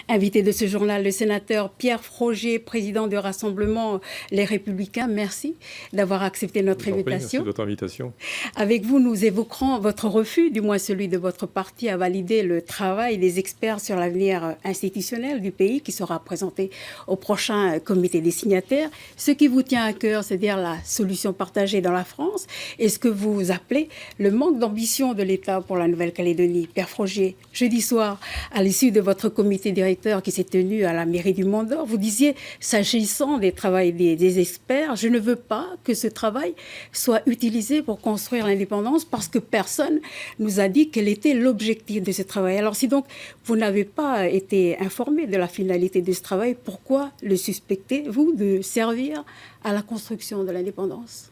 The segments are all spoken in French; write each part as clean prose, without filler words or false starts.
Invité de ce journal, le sénateur Pierre Frogier, président du Rassemblement Les Républicains. Merci d'avoir accepté notre invitation. Merci de votre invitation. Avec vous, nous évoquerons votre refus, du moins celui de votre parti, à valider le travail des experts sur l'avenir institutionnel du pays qui sera présenté au prochain comité des signataires. Ce qui vous tient à cœur, c'est-à-dire la solution partagée dans la France et ce que vous appelez le manque d'ambition de l'État pour la Nouvelle-Calédonie. Pierre Frogier, jeudi soir, à l'issue de votre comité directeur qui s'est tenu à la mairie du Mont-d'Or, vous disiez, s'agissant des travaux des experts, je ne veux pas que ce travail soit utilisé pour construire l'indépendance parce que personne nous a dit quel était l'objectif de ce travail. Alors si donc vous n'avez pas été informé de la finalité de ce travail, pourquoi le suspectez-vous de servir à la construction de l'indépendance?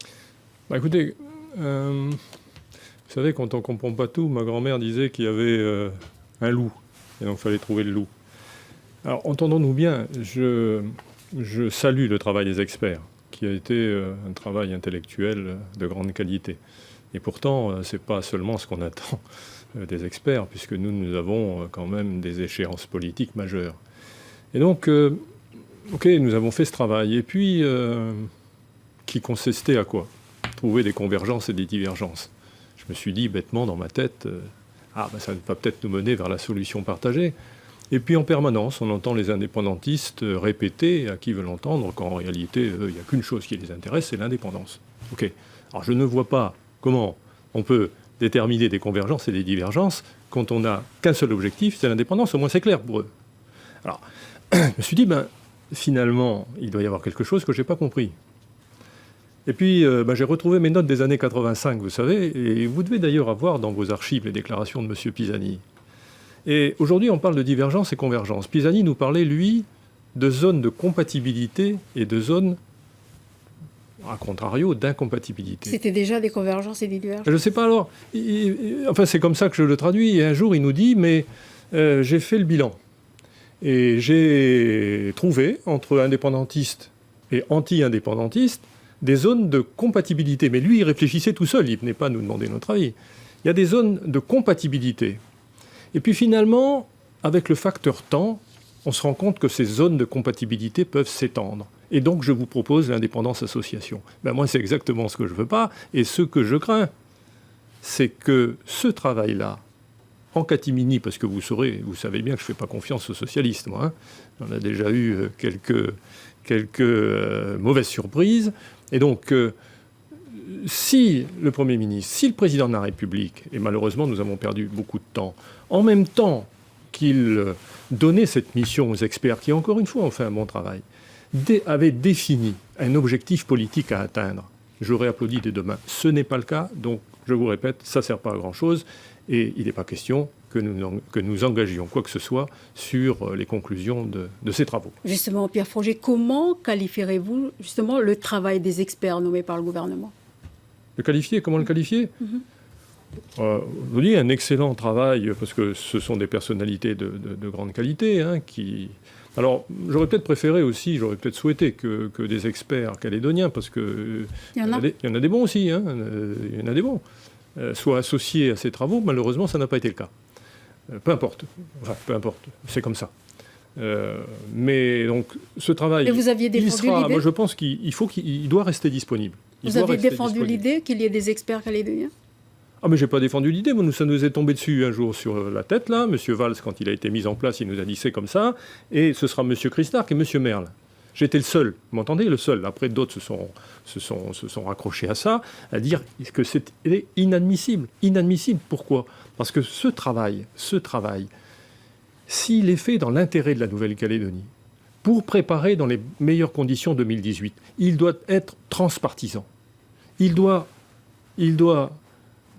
Écoutez, vous savez, quand on ne comprend pas tout, ma grand-mère disait qu'il y avait un loup, et donc il fallait trouver le loup. Alors, entendons-nous bien, je salue le travail des experts, qui a été un travail intellectuel de grande qualité. Et pourtant, ce n'est pas seulement ce qu'on attend des experts, puisque nous avons quand même des échéances politiques majeures. Et donc, nous avons fait ce travail. Et puis, qui consistait à quoi? Trouver des convergences et des divergences. Je me suis dit bêtement dans ma tête, ça va peut-être nous mener vers la solution partagée. Et puis en permanence, on entend les indépendantistes répéter à qui veut l'entendre qu'en réalité, il n'y a qu'une chose qui les intéresse, c'est l'indépendance. Ok. Alors je ne vois pas comment on peut déterminer des convergences et des divergences quand on n'a qu'un seul objectif, c'est l'indépendance. Au moins c'est clair pour eux. Alors je me suis dit, finalement, il doit y avoir quelque chose que je n'ai pas compris. Et puis j'ai retrouvé mes notes des années 85, vous savez, et vous devez d'ailleurs avoir dans vos archives les déclarations de M. Pisani. Et aujourd'hui, on parle de divergence et convergence. Pisani nous parlait, lui, de zones de compatibilité et de zones, à contrario, d'incompatibilité. C'était déjà des convergences et des divergences? Je ne sais pas alors. Enfin, c'est comme ça que je le traduis. Et un jour, il nous dit, mais j'ai fait le bilan. Et j'ai trouvé, entre indépendantistes et anti-indépendantistes, des zones de compatibilité. Mais lui, il réfléchissait tout seul. Il ne venait pas nous demander notre avis. Il y a des zones de compatibilité. Et puis finalement, avec le facteur temps, on se rend compte que ces zones de compatibilité peuvent s'étendre. Et donc, je vous propose l'indépendance association. Moi, c'est exactement ce que je ne veux pas. Et ce que je crains, c'est que ce travail-là, en catimini, parce que vous savez bien que je ne fais pas confiance aux socialistes, moi. On a déjà eu quelques mauvaises surprises. Et donc, si le Premier ministre, si le Président de la République, et malheureusement nous avons perdu beaucoup de temps, en même temps qu'il donnait cette mission aux experts, qui encore une fois ont fait un bon travail, avait défini un objectif politique à atteindre, j'aurais applaudi dès demain. Ce n'est pas le cas, donc je vous répète, ça ne sert pas à grand-chose, et il n'est pas question que nous engagions quoi que ce soit sur les conclusions de ces travaux. Justement, Pierre Frogier, comment qualifierez-vous justement le travail des experts nommés par le gouvernement? Le qualifier, comment le qualifier? Je vous dis, un excellent travail, parce que ce sont des personnalités de grande qualité, qui... Alors, j'aurais peut-être préféré aussi, j'aurais peut-être souhaité que des experts calédoniens, parce qu'il y en a des bons aussi, il y en a des bons, soient associés à ces travaux. Malheureusement, ça n'a pas été le cas. Peu importe, c'est comme ça. Mais donc, ce travail... Et vous aviez défendu l'idée? Moi, je pense qu'il doit rester disponible. Vous avez défendu l'idée qu'il y ait des experts calédoniens? Mais j'ai pas défendu l'idée. Ça nous est tombé dessus un jour sur la tête, là. Monsieur Valls, quand il a été mis en place, il nous a dit c'est comme ça. Et ce sera Monsieur Christarc et Monsieur Merle. J'étais le seul, vous m'entendez, le seul. Après, d'autres se sont raccrochés à ça, à dire que c'était inadmissible. Inadmissible, pourquoi? Parce que ce travail, s'il est fait dans l'intérêt de la Nouvelle-Calédonie, pour préparer dans les meilleures conditions 2018, il doit être transpartisan. Il doit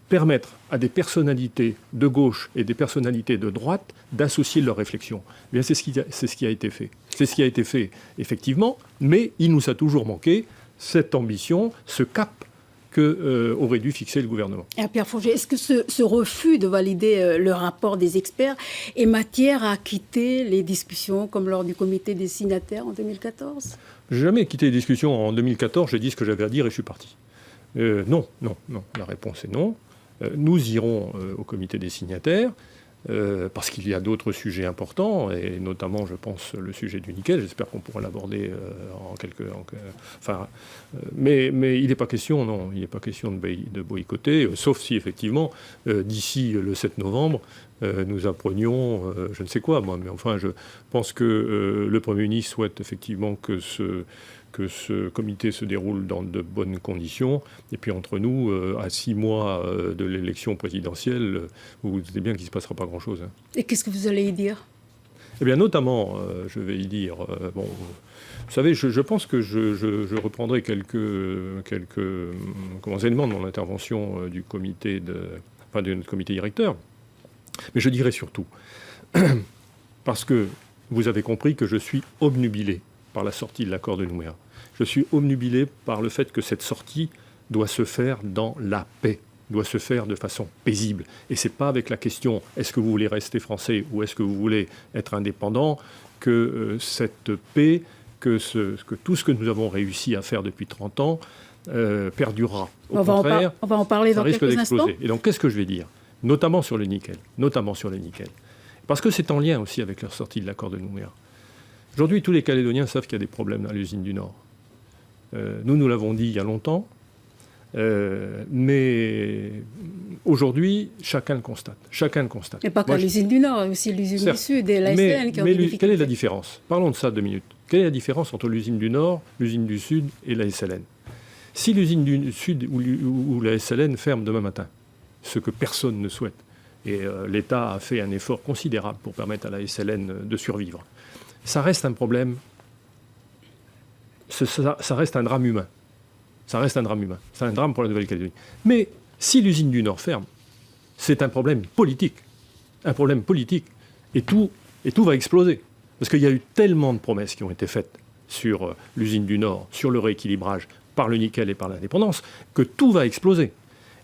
permettre à des personnalités de gauche et des personnalités de droite d'associer leurs réflexions. Bien, c'est ce qui a été fait. C'est ce qui a été fait, effectivement, mais il nous a toujours manqué cette ambition, ce cap qu'aurait dû fixer le gouvernement. Et Pierre Frogier, est-ce que ce refus de valider le rapport des experts est matière à quitter les discussions comme lors du comité des signataires en 2014? Je n'ai jamais quitté les discussions. En 2014, j'ai dit ce que j'avais à dire et je suis parti. Non. La réponse est non. Nous irons au comité des signataires. parce qu'il y a d'autres sujets importants, et notamment, je pense, le sujet du nickel. J'espère qu'on pourra l'aborder mais il n'est pas question, non, il n'est pas question de boycotter, sauf si, effectivement, d'ici le 7 novembre, nous apprenions, je ne sais quoi, moi, mais enfin, je pense que le Premier ministre souhaite effectivement que ce comité se déroule dans de bonnes conditions. Et puis entre nous, à 6 mois de l'élection présidentielle, vous vous doutez bien qu'il ne se passera pas grand-chose. Hein. Et qu'est-ce que vous allez y dire ? Eh bien, notamment, je vais y dire... vous savez, je pense que je reprendrai quelques éléments de mon intervention du comité de notre comité directeur. Mais je dirais surtout, parce que vous avez compris que je suis obnubilé par la sortie de l'accord de Nouméa. Je suis obnubilé par le fait que cette sortie doit se faire dans la paix, doit se faire de façon paisible. Et ce n'est pas avec la question « est-ce que vous voulez rester français ou est-ce que vous voulez être indépendant ?» que cette paix, que tout ce que nous avons réussi à faire depuis 30 ans perdurera. Au contraire, on va en parler ça dans risque quelques instants. d'exploser. Et donc, qu'est-ce que je vais dire ? Notamment sur le nickel. Parce que c'est en lien aussi avec la sortie de l'accord de Nouméa. Aujourd'hui, tous les Calédoniens savent qu'il y a des problèmes à l'usine du Nord. Nous l'avons dit il y a longtemps, mais aujourd'hui, chacun le constate. Et pas qu'à l'usine du Nord, aussi l'usine du Sud et la SN qui ont des difficultés. Quelle est la différence ? Parlons de ça 2 minutes. Quelle est la différence entre l'usine du Nord, l'usine du Sud et la SLN ? Si l'usine du Sud ou la SLN ferme demain matin, ce que personne ne souhaite, et l'État a fait un effort considérable pour permettre à la SLN de survivre, ça reste un problème, ça reste un drame humain. C'est un drame pour la Nouvelle-Calédonie. Mais si l'usine du Nord ferme, c'est un problème politique. Et tout va exploser. Parce qu'il y a eu tellement de promesses qui ont été faites sur l'usine du Nord, sur le rééquilibrage par le nickel et par l'indépendance, que tout va exploser.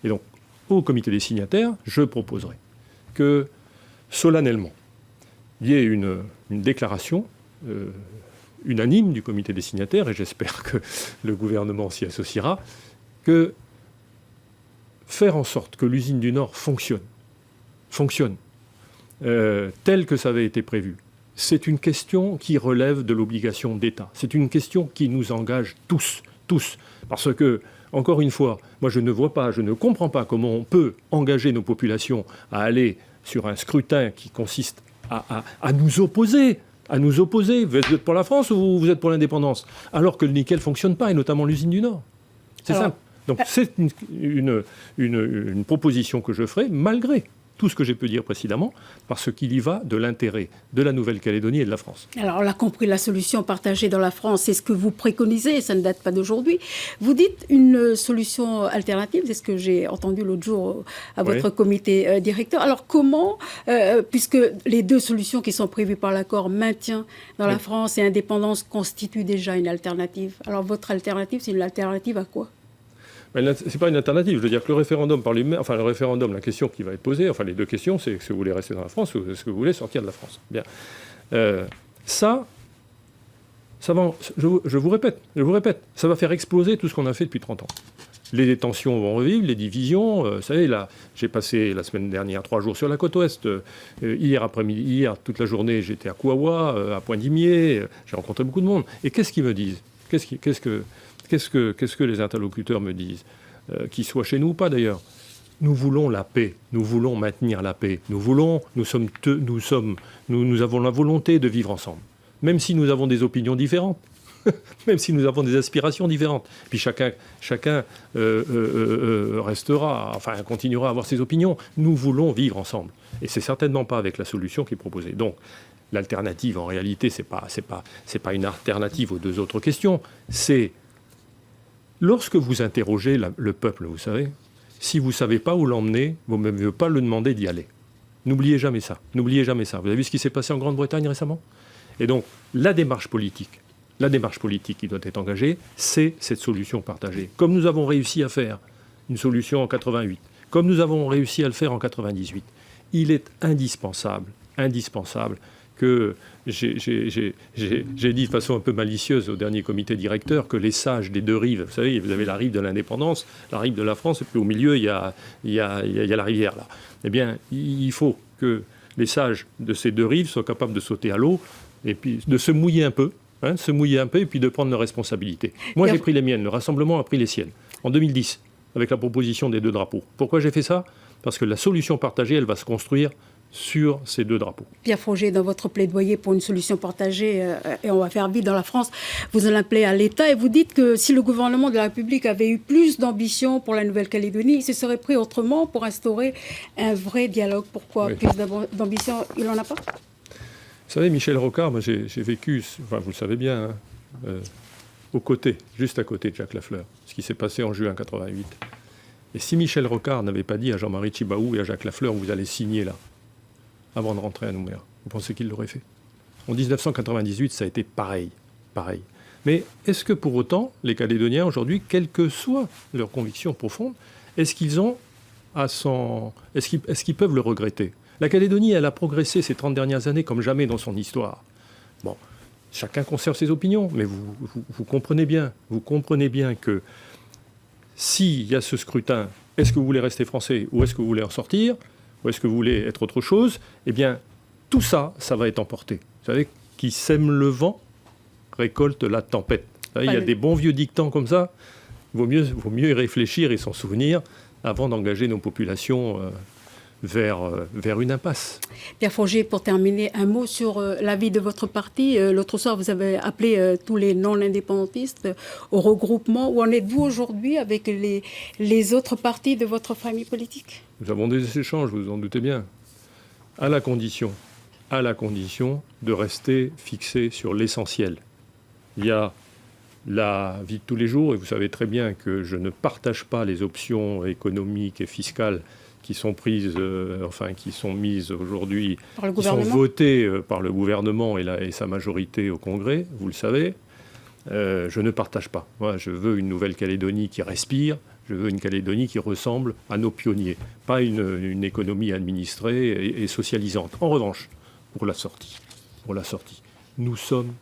Et donc, au comité des signataires, je proposerai que, solennellement, il y ait une déclaration unanime du comité des signataires, et j'espère que le gouvernement s'y associera, que faire en sorte que l'usine du Nord fonctionne tel que ça avait été prévu, c'est une question qui relève de l'obligation d'État. C'est une question qui nous engage tous. Parce que, encore une fois, moi je ne comprends pas comment on peut engager nos populations à aller sur un scrutin qui consiste à nous opposer. Vous êtes pour la France ou vous êtes pour l'indépendance ? Alors que le nickel ne fonctionne pas, et notamment l'usine du Nord. C'est simple. Donc c'est une proposition que je ferai, malgré tout ce que j'ai pu dire précédemment, parce qu'il y va de l'intérêt de la Nouvelle-Calédonie et de la France. Alors, on a compris, la solution partagée dans la France, c'est ce que vous préconisez, ça ne date pas d'aujourd'hui. Vous dites une solution alternative, c'est ce que j'ai entendu l'autre jour à votre comité directeur. Alors, comment, puisque les 2 solutions qui sont prévues par l'accord, maintien dans la France et indépendance, constituent déjà une alternative. Alors, votre alternative, c'est une alternative à quoi ? Ce n'est pas une alternative. Je veux dire que le référendum par lui-même, la question qui va être posée, les 2 questions, c'est est-ce que vous voulez rester dans la France ou est-ce que vous voulez sortir de la France ? Bien. Ça va, je vous répète, ça va faire exploser tout ce qu'on a fait depuis 30 ans. Les tensions vont revivre, les divisions. Vous savez, là, j'ai passé la semaine dernière 3 jours sur la côte ouest. Hier, toute la journée, j'étais à Kouawa, à Pointe-d'Imier. J'ai rencontré beaucoup de monde. Et qu'est-ce qu'ils me disent ? Qu'est-ce que les interlocuteurs me disent ? Qu'ils soient chez nous ou pas d'ailleurs. Nous voulons la paix, nous voulons maintenir la paix. Nous avons la volonté de vivre ensemble. Même si nous avons des opinions différentes, même si nous avons des aspirations différentes. Puis chacun continuera à avoir ses opinions. Nous voulons vivre ensemble. Et c'est certainement pas avec la solution qui est proposée. Donc, l'alternative, en réalité, c'est pas une alternative aux 2 autres questions. C'est lorsque vous interrogez le peuple, vous savez, si vous ne savez pas où l'emmener, vous ne pouvez pas le demander d'y aller. N'oubliez jamais ça. Vous avez vu ce qui s'est passé en Grande-Bretagne récemment ? Et donc, la démarche politique qui doit être engagée, c'est cette solution partagée. Comme nous avons réussi à faire une solution en 88, comme nous avons réussi à le faire en 98, il est indispensable que j'ai dit de façon un peu malicieuse au dernier comité directeur que les sages des 2 rives, vous savez, vous avez la rive de l'indépendance, la rive de la France, et puis au milieu, il y a la rivière, là. Eh bien, il faut que les sages de ces deux rives soient capables de sauter à l'eau et puis de se mouiller un peu, et puis de prendre leurs responsabilités. Moi, j'ai pris les miennes, le Rassemblement a pris les siennes, en 2010, avec la proposition des 2 drapeaux. Pourquoi j'ai fait ça? Parce que la solution partagée, elle va se construire sur ces 2 drapeaux. Pierre Froger, dans votre plaidoyer pour une solution partagée, et on va faire vite dans la France, vous en appelez à l'État et vous dites que si le gouvernement de la République avait eu plus d'ambition pour la Nouvelle-Calédonie, il se serait pris autrement pour instaurer un vrai dialogue. Pourquoi plus d'ambition? Il n'en a pas? Vous savez, Michel Rocard, moi j'ai vécu, enfin, vous le savez bien, aux côtés, juste à côté de Jacques Lafleur, ce qui s'est passé en juin 88. Et si Michel Rocard n'avait pas dit à Jean-Marie Tjibaou et à Jacques Lafleur, vous allez signer là, avant de rentrer à Nouméa, vous pensez qu'il l'aurait fait? En 1998, ça a été pareil. Mais est-ce que pour autant, les Calédoniens aujourd'hui, quelles que soient leurs convictions profondes, est-ce qu'ils peuvent le regretter? La Calédonie, elle a progressé ces 30 dernières années comme jamais dans son histoire. Bon, chacun conserve ses opinions, mais vous comprenez bien que s'il y a ce scrutin, est-ce que vous voulez rester français ou est-ce que vous voulez en sortir? Ou est-ce que vous voulez être autre chose? Eh bien, tout ça, ça va être emporté. Vous savez, qui sème le vent récolte la tempête. Vous savez, il y a des bons vieux dictants comme ça. Il vaut mieux y réfléchir et s'en souvenir avant d'engager nos populations vers une impasse. Pierre Froger, pour terminer, un mot sur l'avis de votre parti. L'autre soir, vous avez appelé tous les non-indépendantistes au regroupement. Où en êtes-vous aujourd'hui avec les autres partis de votre famille politique? Nous avons des échanges, vous en doutez bien, à la condition de rester fixé sur l'essentiel. Il y a la vie de tous les jours, et vous savez très bien que je ne partage pas les options économiques et fiscales qui sont prises, qui sont mises aujourd'hui, qui sont votées par le gouvernement et sa majorité au Congrès, vous le savez. Je ne partage pas. Moi, je veux une Nouvelle-Calédonie qui respire, je veux une Calédonie qui ressemble à nos pionniers, pas une économie administrée et socialisante. En revanche, pour la sortie, nous sommes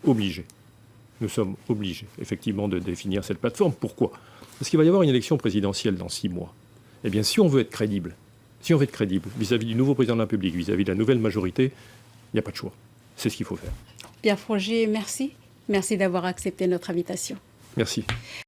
obligés, effectivement, de définir cette plateforme. Pourquoi? Parce qu'il va y avoir une élection présidentielle dans 6 mois. Eh bien, si on veut être crédible vis-à-vis du nouveau président de la République, vis-à-vis de la nouvelle majorité, il n'y a pas de choix. C'est ce qu'il faut faire. Pierre Froger, merci. Merci d'avoir accepté notre invitation. Merci.